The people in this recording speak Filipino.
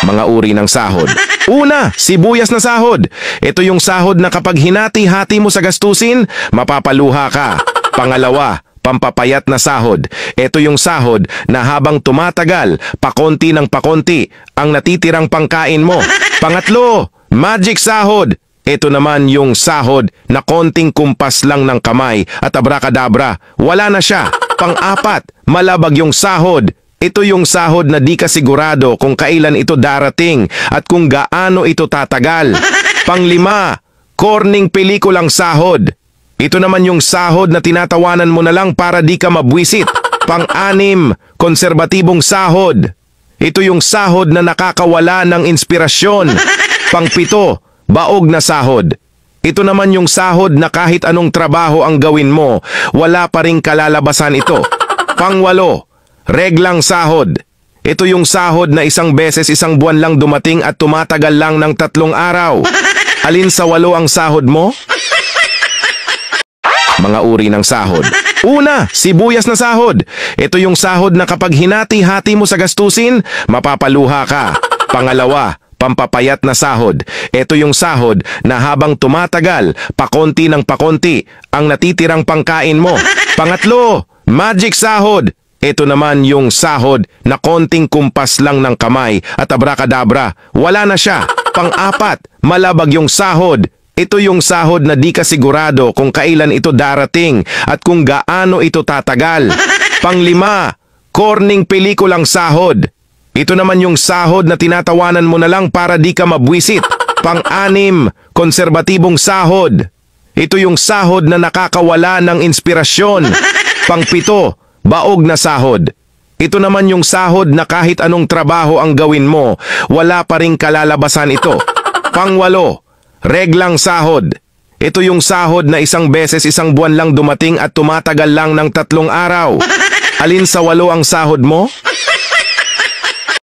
Mga uri ng sahod. Una, sibuyas na sahod. Ito yung sahod na kapag hinati-hati mo sa gastusin, mapapaluha ka. Pangalawa, pampapayat na sahod. Ito yung sahod na habang tumatagal, pakonti ng pakonti, ang natitirang pangkain mo. Pangatlo, magic sahod. Ito naman yung sahod na konting kumpas lang ng kamay at abracadabra, wala na siya. Pang-apat, malabag yung sahod. Ito yung sahod na di ka sigurado kung kailan ito darating at kung gaano ito tatagal. Panglima, corning pelikulang sahod. Ito naman yung sahod na tinatawanan mo na lang para di ka mabwisit. Pang-anim, konserbatibong sahod. Ito yung sahod na nakakawala ng inspirasyon. Pang-pito, baog na sahod. Ito naman yung sahod na kahit anong trabaho ang gawin mo, wala pa ring kalalabasan ito. Pang-walo, reglang sahod. Ito yung sahod na isang beses isang buwan lang dumating at tumatagal lang ng 3 araw. Alin sa 8 ang sahod mo? Mga uri ng sahod. Una, sibuyas na sahod. Ito yung sahod na kapag hinati-hati mo sa gastusin, mapapaluha ka. Pangalawa, pampapayat na sahod. Ito yung sahod na habang tumatagal, pakonti ng pakonti, ang natitirang pangkain mo. Pangatlo, magic sahod. Ito naman yung sahod na konting kumpas lang ng kamay at abracadabra, wala na siya. Pang-apat, malabag yung sahod. Ito yung sahod na di ka sigurado kung kailan ito darating at kung gaano ito tatagal. Panglima, corning pelikulang sahod. Ito naman yung sahod na tinatawanan mo na lang para di ka mabwisit. Pang-anim, konserbatibong sahod. Ito yung sahod na nakakawala ng inspirasyon. Pang-pito, baog na sahod. Ito naman yung sahod na kahit anong trabaho ang gawin mo, wala pa ring kalalabasan ito. Pang-walo, reglang sahod. Ito yung sahod na isang beses isang buwan lang dumating at tumatagal lang ng 3 araw. Alin sa 8 ang sahod mo?